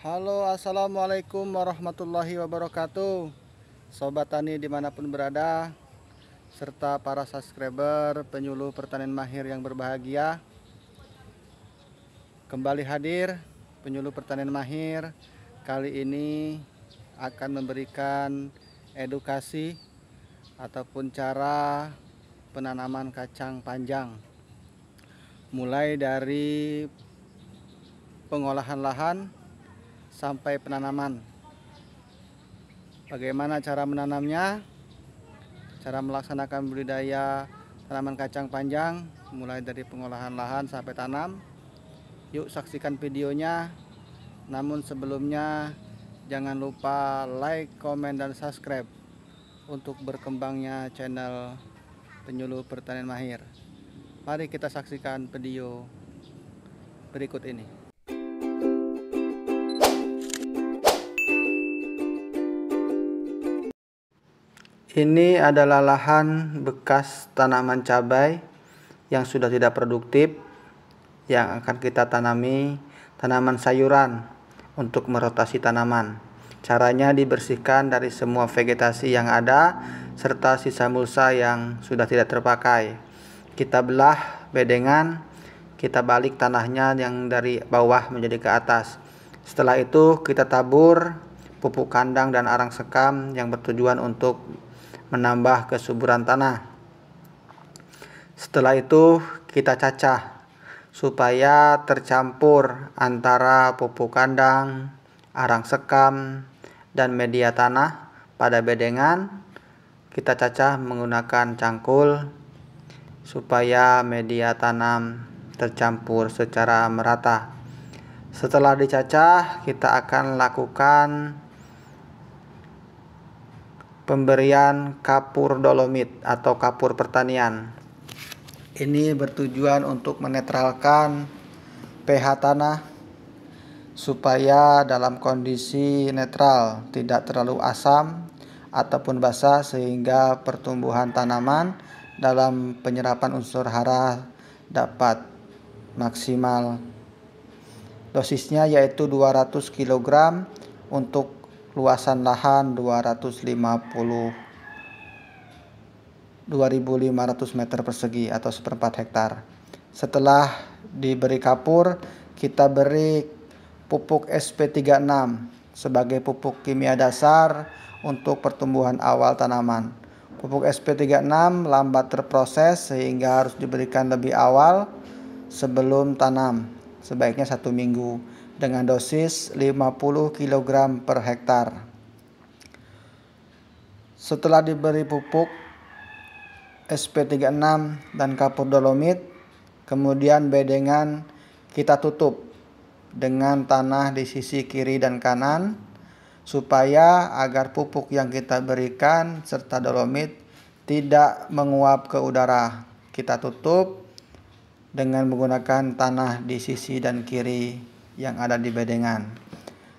Halo, assalamualaikum warahmatullahi wabarakatuh. Sobat tani dimanapun berada, serta para subscriber penyuluh pertanian mahir yang berbahagia. Kembali hadir penyuluh pertanian mahir. Kali ini akan memberikan edukasi ataupun cara penanaman kacang panjang, mulai dari pengolahan lahan sampai penanaman. Bagaimana cara menanamnya, cara melaksanakan budidaya tanaman kacang panjang mulai dari pengolahan lahan sampai tanam. Yuk saksikan videonya. Namun sebelumnya jangan lupa like, komen, dan subscribe untuk berkembangnya channel penyuluh pertanian mahir. Mari kita saksikan video berikut ini. Ini adalah lahan bekas tanaman cabai yang sudah tidak produktif, yang akan kita tanami tanaman sayuran untuk merotasi tanaman. Caranya dibersihkan dari semua vegetasi yang ada serta sisa mulsa yang sudah tidak terpakai. Kita belah bedengan, kita balik tanahnya yang dari bawah menjadi ke atas. Setelah itu kita tabur pupuk kandang dan arang sekam yang bertujuan untuk menambah kesuburan tanah. Setelah itu kita cacah supaya tercampur antara pupuk kandang, arang sekam, dan media tanah pada bedengan. Kita cacah menggunakan cangkul supaya media tanam tercampur secara merata. Setelah dicacah, kita akan lakukan pemberian kapur dolomit atau kapur pertanian. Ini bertujuan untuk menetralkan pH tanah supaya dalam kondisi netral, tidak terlalu asam ataupun basah, sehingga pertumbuhan tanaman dalam penyerapan unsur hara dapat maksimal. Dosisnya yaitu 200 kg untuk luasan lahan 2.500 meter persegi atau 1/4 hektar. Setelah diberi kapur, kita beri pupuk SP36 sebagai pupuk kimia dasar untuk pertumbuhan awal tanaman. Pupuk SP36 lambat terproses sehingga harus diberikan lebih awal sebelum tanam, sebaiknya 1 minggu, dengan dosis 50 kg per hektar. Setelah diberi pupuk SP36 dan kapur dolomit, kemudian bedengan kita tutup dengan tanah di sisi kiri dan kanan supaya agar pupuk yang kita berikan serta dolomit tidak menguap ke udara. Kita tutup dengan menggunakan tanah di sisi dan kiri yang ada di bedengan.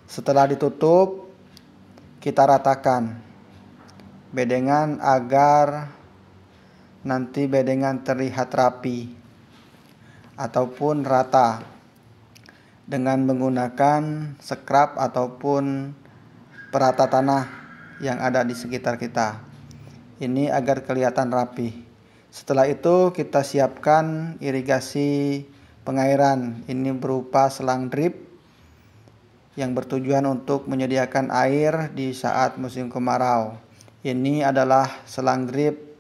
Setelah ditutup, kita ratakan bedengan agar nanti bedengan terlihat rapi ataupun rata dengan menggunakan scrub ataupun perata tanah yang ada di sekitar kita. Ini agar kelihatan rapi. Setelah itu kita siapkan irigasi pengairan. Ini berupa selang drip yang bertujuan untuk menyediakan air di saat musim kemarau. Ini adalah selang drip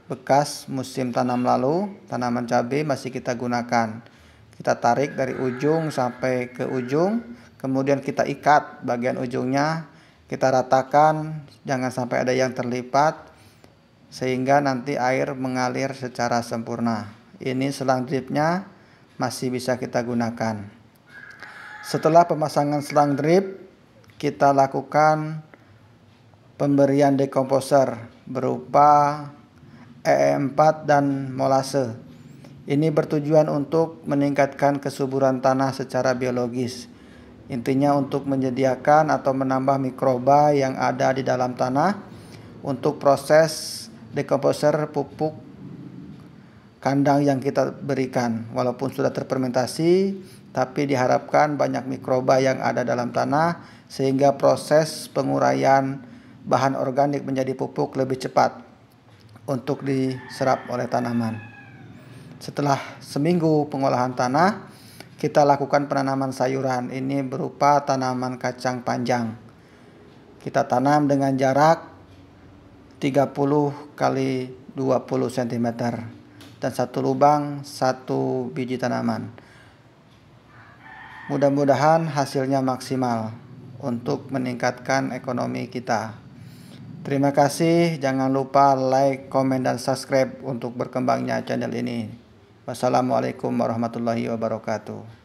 bekas musim tanam lalu, tanaman cabai masih kita gunakan. Kita tarik dari ujung sampai ke ujung, kemudian kita ikat bagian ujungnya, kita ratakan, jangan sampai ada yang terlipat, sehingga nanti air mengalir secara sempurna. Ini selang dripnya masih bisa kita gunakan. Setelah pemasangan selang drip, kita lakukan pemberian dekomposer berupa EE4 dan molase. Ini bertujuan untuk meningkatkan kesuburan tanah secara biologis. Intinya untuk menyediakan atau menambah mikroba yang ada di dalam tanah untuk proses dekomposer pupuk kandang yang kita berikan. Walaupun sudah terfermentasi, tapi diharapkan banyak mikroba yang ada dalam tanah sehingga proses penguraian bahan organik menjadi pupuk lebih cepat untuk diserap oleh tanaman. Setelah seminggu pengolahan tanah, kita lakukan penanaman sayuran. Ini berupa tanaman kacang panjang. Kita tanam dengan jarak 30 kali 20 cm dan satu lubang satu biji tanaman. Mudah-mudahan hasilnya maksimal untuk meningkatkan ekonomi kita. Terima kasih, jangan lupa like, komen, dan subscribe untuk berkembangnya channel ini. Wassalamualaikum warahmatullahi wabarakatuh.